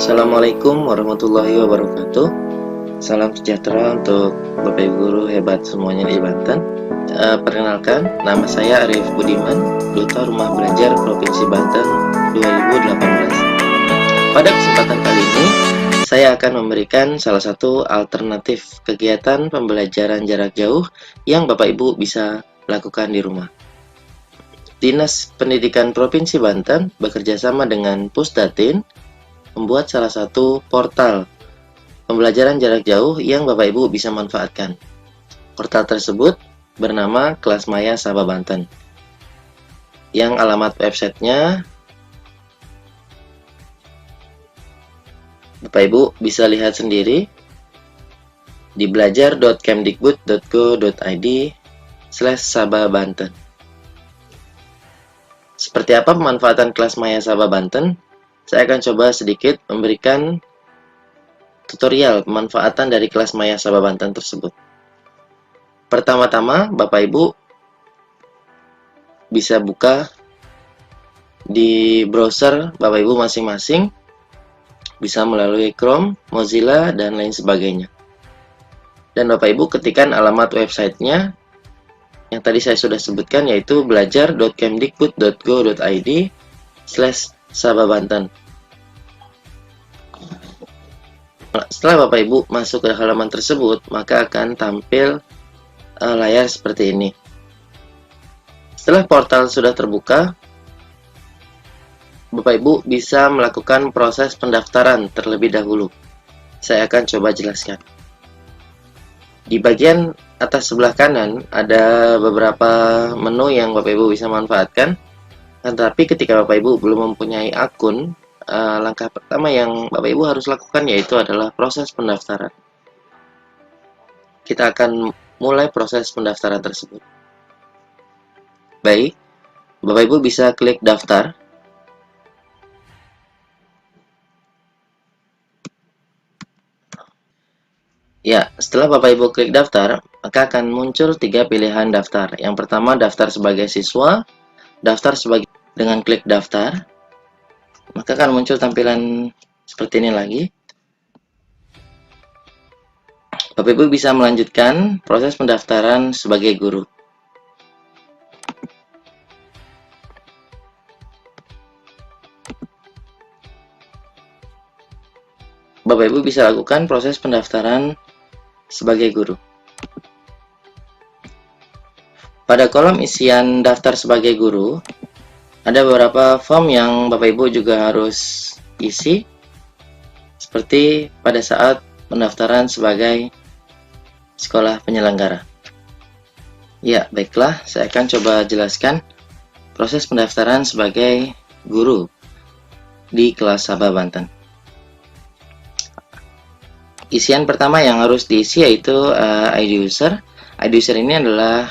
Assalamualaikum warahmatullahi wabarakatuh. Salam sejahtera untuk Bapak Ibu guru hebat semuanya di Banten. Perkenalkan, nama saya Arif Budiman, Duta Rumah Belajar Provinsi Banten 2018. Pada kesempatan kali ini, saya akan memberikan salah satu alternatif kegiatan pembelajaran jarak jauh yang Bapak Ibu bisa lakukan di rumah. Dinas Pendidikan Provinsi Banten bekerja sama dengan Pusdatin membuat salah satu portal pembelajaran jarak jauh yang Bapak Ibu bisa manfaatkan. Portal tersebut bernama Kelas Maya Sabah Banten, yang alamat websitenya Bapak Ibu bisa lihat sendiri di belajar.kemdikbud.go.id/Sabah Banten. Seperti apa pemanfaatan Kelas Maya Sabah Banten? Saya akan coba sedikit memberikan tutorial pemanfaatan dari Kelas Maya Sabah Banten tersebut. Pertama-tama, Bapak Ibu bisa buka di browser Bapak Ibu masing-masing, bisa melalui Chrome, Mozilla, dan lain sebagainya. Dan Bapak Ibu ketikkan alamat websitenya yang tadi saya sudah sebutkan, yaitu belajar.kemdikbud.go.id/Sabah Banten. Setelah Bapak Ibu masuk ke halaman tersebut, maka akan tampil layar seperti ini. Setelah portal sudah terbuka, Bapak Ibu bisa melakukan proses pendaftaran terlebih dahulu. Saya akan coba jelaskan. Di bagian atas sebelah kanan ada beberapa menu yang Bapak Ibu bisa manfaatkan. Tetapi ketika Bapak Ibu belum mempunyai akun, langkah pertama yang Bapak Ibu harus lakukan yaitu adalah proses pendaftaran. Kita akan mulai proses pendaftaran tersebut. Baik, Bapak Ibu bisa klik daftar. Ya, setelah Bapak Ibu klik daftar, maka akan muncul 3 pilihan daftar. Yang pertama, daftar sebagai siswa, daftar sebagai dengan klik daftar, maka akan muncul tampilan seperti ini lagi. Bapak Ibu bisa melanjutkan proses pendaftaran sebagai guru. Bapak Ibu bisa lakukan proses pendaftaran sebagai guru. Pada kolom isian daftar sebagai guru, ada beberapa form yang Bapak Ibu juga harus isi, seperti pada saat pendaftaran sebagai sekolah penyelenggara. Ya, baiklah, saya akan coba jelaskan proses pendaftaran sebagai guru di kelas Sabah Banten. Isian pertama yang harus diisi yaitu ID user. ID user ini adalah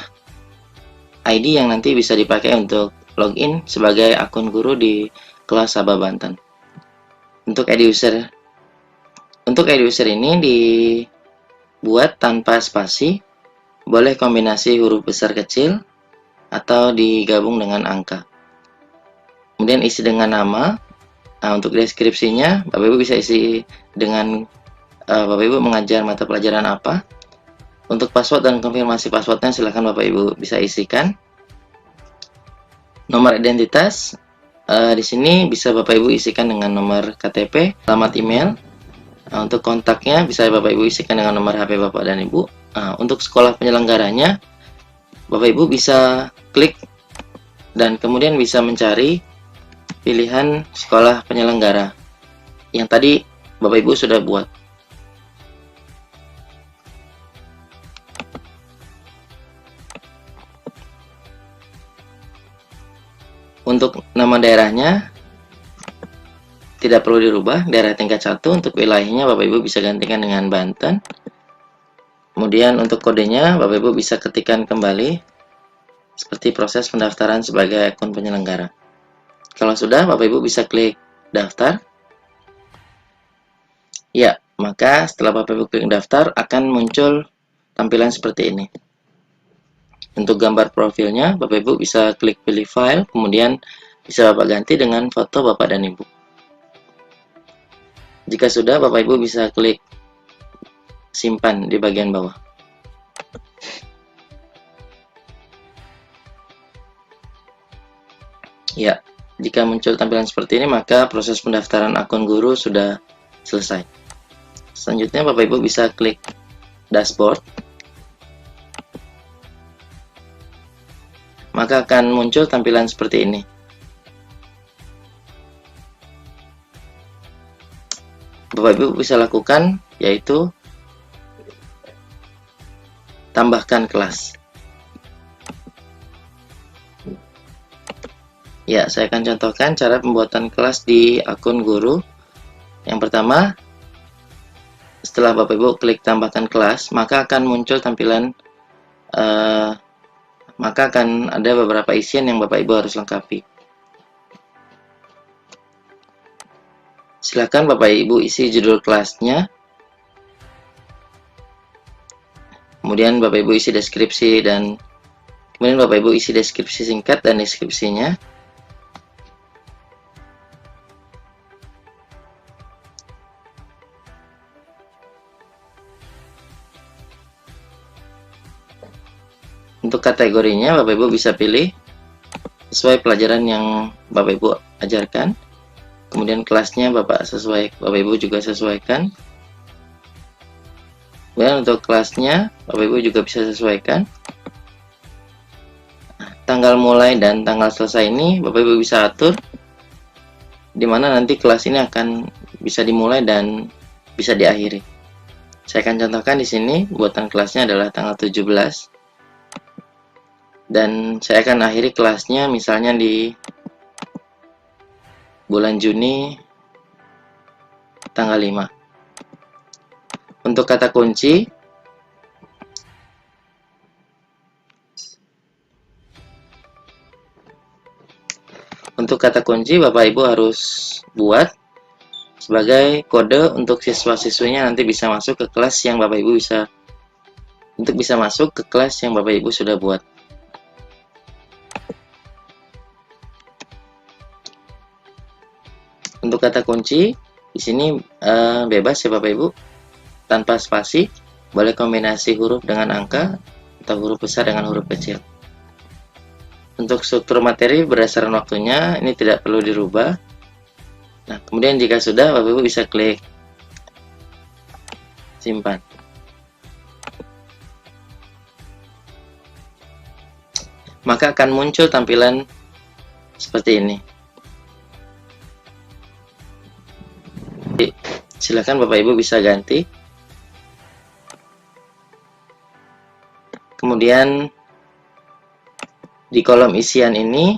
ID yang nanti bisa dipakai untuk login sebagai akun guru di kelas Sabah Banten. Untuk ID user ini dibuat tanpa spasi, boleh kombinasi huruf besar kecil atau digabung dengan angka. Kemudian isi dengan nama. Nah, untuk deskripsinya, Bapak Ibu bisa isi dengan Bapak Ibu mengajar mata pelajaran apa. Untuk password dan konfirmasi passwordnya silahkan Bapak Ibu bisa isikan. Nomor identitas, di sini bisa Bapak Ibu isikan dengan nomor KTP, alamat email. Untuk kontaknya bisa Bapak Ibu isikan dengan nomor HP Bapak dan Ibu. Untuk sekolah penyelenggaranya, Bapak Ibu bisa klik dan kemudian bisa mencari pilihan sekolah penyelenggara yang tadi Bapak Ibu sudah buat. Untuk nama daerahnya tidak perlu dirubah, daerah tingkat 1. Untuk wilayahnya Bapak Ibu bisa gantikan dengan Banten. Kemudian untuk kodenya Bapak Ibu bisa ketikkan kembali seperti proses pendaftaran sebagai akun penyelenggara. Kalau sudah, Bapak Ibu bisa klik daftar. Ya, maka setelah Bapak Ibu klik daftar akan muncul tampilan seperti ini. Untuk gambar profilnya, Bapak Ibu bisa klik pilih file, kemudian bisa Bapak ganti dengan foto Bapak dan Ibu. Jika sudah, Bapak Ibu bisa klik simpan di bagian bawah. Ya, jika muncul tampilan seperti ini, maka proses pendaftaran akun guru sudah selesai. Selanjutnya, Bapak Ibu bisa klik dashboard. Maka akan muncul tampilan seperti ini. Bapak Ibu bisa lakukan, yaitu tambahkan kelas. Ya, saya akan contohkan cara pembuatan kelas di akun guru. Yang pertama, setelah Bapak Ibu klik tambahkan kelas, maka akan muncul tampilan maka akan ada beberapa isian yang Bapak Ibu harus lengkapi. Silakan Bapak Ibu isi judul kelasnya. Kemudian Bapak Ibu isi deskripsi dan kemudian Bapak Ibu isi deskripsi singkat dan deskripsinya. Untuk kategorinya Bapak Ibu bisa pilih sesuai pelajaran yang Bapak Ibu ajarkan. Kemudian kelasnya Bapak Ibu juga sesuaikan. Kemudian untuk kelasnya Bapak Ibu juga bisa sesuaikan. Tanggal mulai dan tanggal selesai ini Bapak Ibu bisa atur, dimana nanti kelas ini akan bisa dimulai dan bisa diakhiri. Saya akan contohkan di sini, buatan kelasnya adalah tanggal 17. Dan saya akan akhiri kelasnya misalnya di bulan Juni tanggal 5. Untuk kata kunci, Bapak Ibu harus buat sebagai kode untuk siswa-siswinya nanti bisa masuk ke kelas yang Bapak Ibu sudah buat. Untuk kata kunci di sini bebas ya Bapak Ibu, tanpa spasi, boleh kombinasi huruf dengan angka atau huruf besar dengan huruf kecil. Untuk struktur materi berdasarkan waktunya ini tidak perlu dirubah. Nah, kemudian jika sudah, Bapak Ibu bisa klik simpan. Maka akan muncul tampilan seperti ini. Silakan Bapak Ibu bisa ganti. Kemudian di kolom isian ini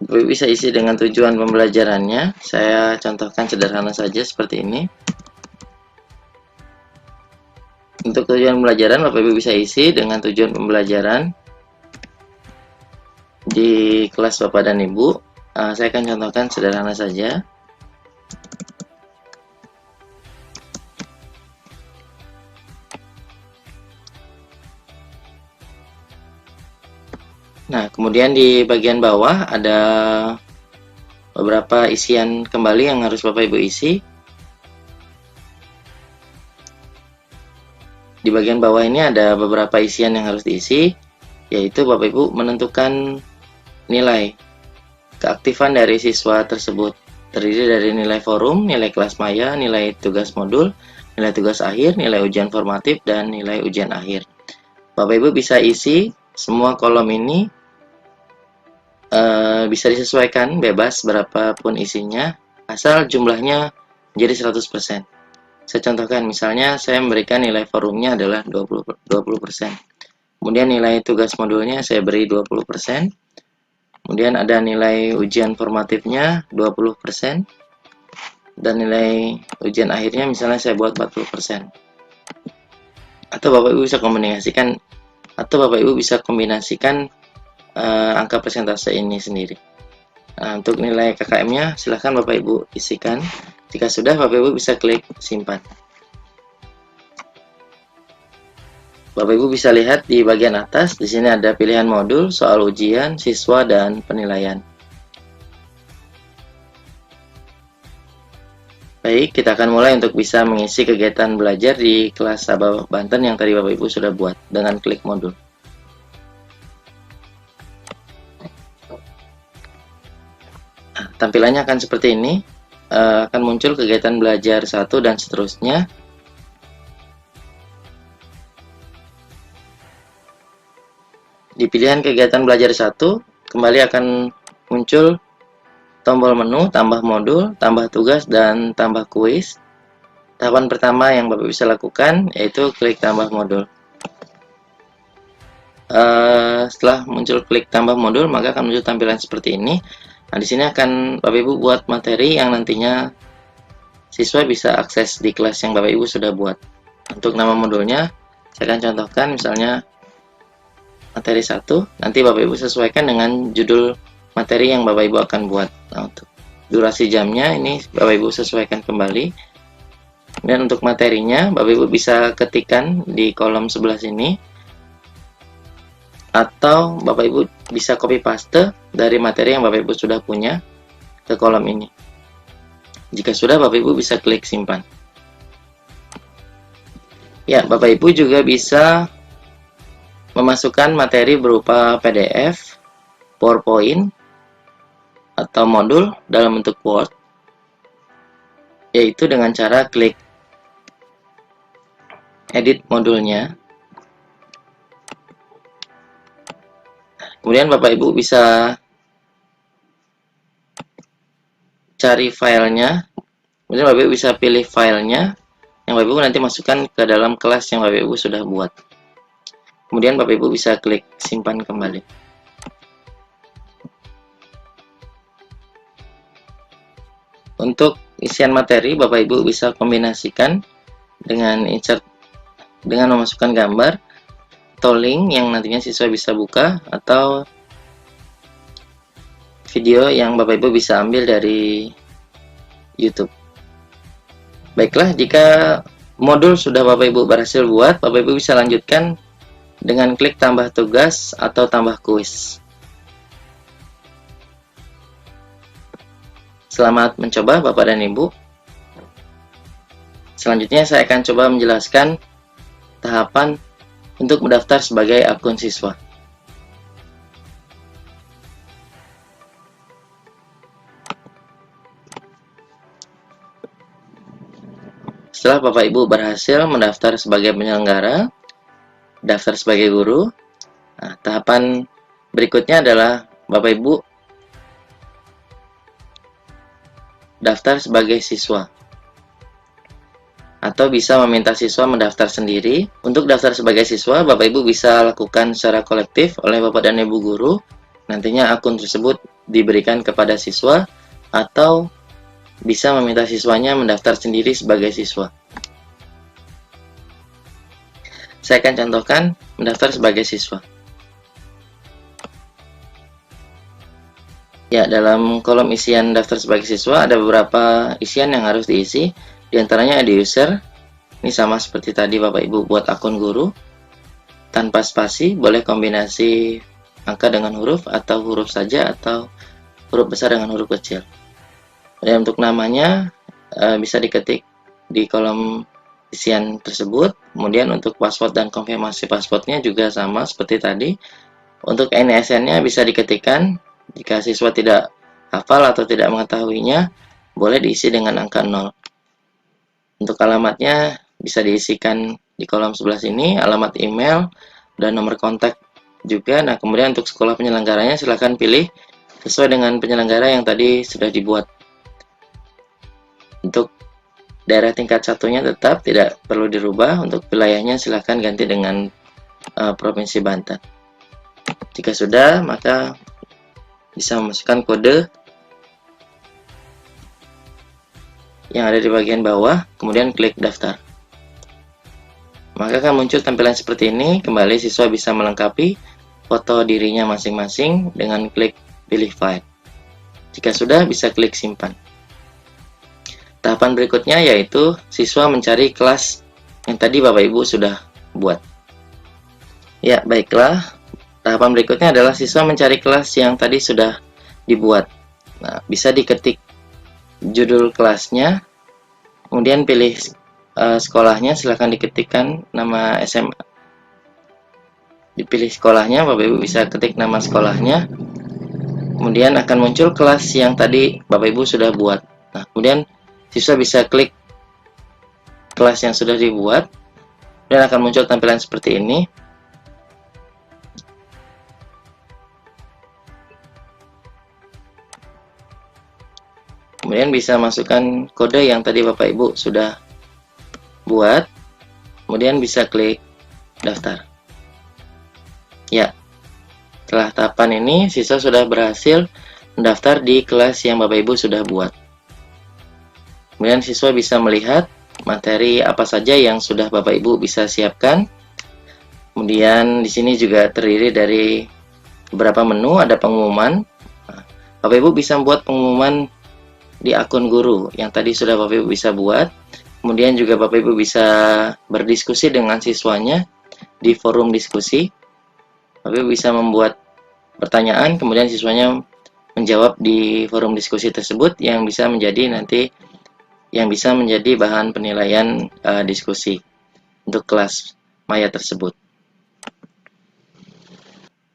Bapak Ibu bisa isi dengan tujuan pembelajarannya. Saya contohkan sederhana saja seperti ini. Untuk tujuan pembelajaran Bapak Ibu bisa isi dengan tujuan pembelajaran di kelas Bapak dan Ibu. Saya akan contohkan sederhana saja. Nah, kemudian di bagian bawah ada beberapa isian kembali yang harus Bapak Ibu isi. Di bagian bawah ini ada beberapa isian yang harus diisi, yaitu Bapak Ibu menentukan nilai keaktifan dari siswa tersebut. Terdiri dari nilai forum, nilai kelas maya, nilai tugas modul, nilai tugas akhir, nilai ujian formatif, dan nilai ujian akhir. Bapak Ibu bisa isi semua kolom ini, bisa disesuaikan bebas berapapun isinya, asal jumlahnya menjadi 100%. Saya contohkan, misalnya saya memberikan nilai forumnya adalah 20%. Kemudian nilai tugas modulnya saya beri 20%. Kemudian ada nilai ujian formatifnya 20%. Dan nilai ujian akhirnya misalnya saya buat 40%. Atau Bapak Ibu bisa kombinasikan angka persentase ini sendiri. Nah, untuk nilai KKM-nya silahkan Bapak Ibu isikan. Jika sudah, Bapak Ibu bisa klik simpan. Bapak Ibu bisa lihat di bagian atas, di sini ada pilihan modul, soal ujian, siswa, dan penilaian. Baik, kita akan mulai untuk bisa mengisi kegiatan belajar di kelas Sabah Banten yang tadi Bapak Ibu sudah buat dengan klik modul. Nah, tampilannya akan seperti ini. Akan muncul kegiatan belajar 1 dan seterusnya. Di pilihan kegiatan belajar 1, kembali akan muncul tombol menu, tambah modul, tambah tugas, dan tambah kuis. Tahapan pertama yang Bapak bisa lakukan yaitu klik tambah modul. Setelah muncul klik tambah modul, maka akan muncul tampilan seperti ini. Nah, di sini akan Bapak Ibu buat materi yang nantinya siswa bisa akses di kelas yang Bapak Ibu sudah buat. Untuk nama modulnya, saya akan contohkan misalnya materi 1, nanti Bapak Ibu sesuaikan dengan judul materi yang Bapak Ibu akan buat. Nah, untuk durasi jamnya ini Bapak Ibu sesuaikan kembali. Dan untuk materinya Bapak Ibu bisa ketikkan di kolom sebelah sini, atau Bapak Ibu bisa copy paste dari materi yang Bapak Ibu sudah punya ke kolom ini. Jika sudah, Bapak Ibu bisa klik simpan. Ya, Bapak Ibu juga bisa memasukkan materi berupa PDF, PowerPoint, atau modul dalam bentuk Word, yaitu dengan cara klik edit modulnya. Kemudian Bapak Ibu bisa cari filenya, kemudian Bapak Ibu bisa pilih filenya yang Bapak Ibu nanti masukkan ke dalam kelas yang Bapak Ibu sudah buat. Kemudian Bapak Ibu bisa klik simpan kembali. Untuk isian materi, Bapak Ibu bisa kombinasikan dengan insert, dengan memasukkan gambar atau link yang nantinya siswa bisa buka, atau video yang Bapak Ibu bisa ambil dari YouTube. Baiklah, jika modul sudah Bapak Ibu berhasil buat, Bapak Ibu bisa lanjutkan dengan klik tambah tugas atau tambah kuis. Selamat mencoba Bapak dan Ibu. Selanjutnya saya akan coba menjelaskan tahapan untuk mendaftar sebagai akun siswa. Setelah Bapak Ibu berhasil mendaftar sebagai penyelenggara, daftar sebagai guru, nah, tahapan berikutnya adalah Bapak Ibu daftar sebagai siswa, atau bisa meminta siswa mendaftar sendiri. Untuk daftar sebagai siswa, Bapak Ibu bisa lakukan secara kolektif oleh Bapak dan Ibu guru. Nantinya akun tersebut diberikan kepada siswa, atau bisa meminta siswanya mendaftar sendiri sebagai siswa. Saya akan contohkan mendaftar sebagai siswa. Ya, dalam kolom isian daftar sebagai siswa ada beberapa isian yang harus diisi. Di antaranya ada user. Ini sama seperti tadi Bapak Ibu buat akun guru. Tanpa spasi, boleh kombinasi angka dengan huruf, atau huruf saja, atau huruf besar dengan huruf kecil. Dan untuk namanya bisa diketik di kolom isian tersebut. Kemudian untuk password dan konfirmasi passwordnya juga sama seperti tadi. Untuk NISN-nya bisa diketikkan. Jika siswa tidak hafal atau tidak mengetahuinya, boleh diisi dengan angka 0. Untuk alamatnya bisa diisikan di kolom sebelah sini, alamat email dan nomor kontak juga. Nah, kemudian untuk sekolah penyelenggaranya silahkan pilih sesuai dengan penyelenggara yang tadi sudah dibuat. Untuk daerah tingkat 1-nya tetap tidak perlu dirubah. Untuk wilayahnya silahkan ganti dengan Provinsi Banten. Jika sudah, maka bisa memasukkan kode yang ada di bagian bawah, kemudian klik daftar. Maka akan muncul tampilan seperti ini. Kembali siswa bisa melengkapi foto dirinya masing-masing dengan klik pilih file. Jika sudah, bisa klik simpan. Tahapan berikutnya yaitu siswa mencari kelas yang tadi Bapak Ibu sudah buat. Ya, baiklah. Tahapan berikutnya adalah siswa mencari kelas yang tadi sudah dibuat. Nah, bisa diketik judul kelasnya, Kemudian pilih sekolahnya, silahkan diketikkan nama SMA. Dipilih sekolahnya, Bapak Ibu bisa ketik nama sekolahnya. Kemudian akan muncul kelas yang tadi Bapak Ibu sudah buat. Nah, kemudian siswa bisa klik kelas yang sudah dibuat, dan akan muncul tampilan seperti ini. Kemudian bisa masukkan kode yang tadi Bapak Ibu sudah buat. Kemudian bisa klik daftar. Ya, setelah tahapan ini siswa sudah berhasil mendaftar di kelas yang Bapak Ibu sudah buat. Kemudian siswa bisa melihat materi apa saja yang sudah Bapak Ibu bisa siapkan. Kemudian di sini juga terdiri dari beberapa menu, ada pengumuman. Bapak Ibu bisa membuat pengumuman di akun guru yang tadi sudah Bapak Ibu bisa buat. Kemudian juga Bapak Ibu bisa berdiskusi dengan siswanya di forum diskusi. Bapak Ibu bisa membuat pertanyaan, kemudian siswanya menjawab di forum diskusi tersebut yang bisa menjadi bahan penilaian diskusi untuk kelas maya tersebut.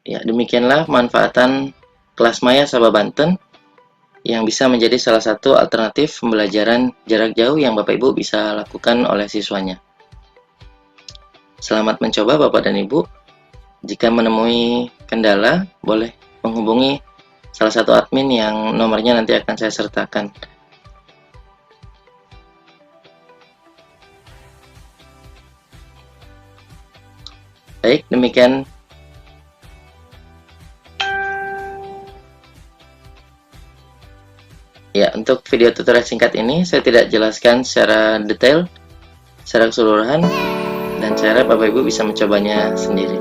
Ya, demikianlah pemanfaatan kelas maya Sabah Banten yang bisa menjadi salah satu alternatif pembelajaran jarak jauh yang Bapak Ibu bisa lakukan oleh siswanya. Selamat mencoba Bapak dan Ibu. Jika menemui kendala, boleh menghubungi salah satu admin yang nomornya nanti akan saya sertakan. Baik, demikian. Ya, untuk video tutorial singkat ini saya tidak jelaskan secara detail, secara keseluruhan, dan saya harap Bapak Ibu bisa mencobanya sendiri.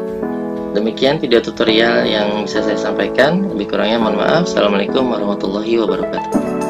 Demikian video tutorial yang bisa saya sampaikan. Lebih kurangnya mohon maaf. Assalamualaikum warahmatullahi wabarakatuh.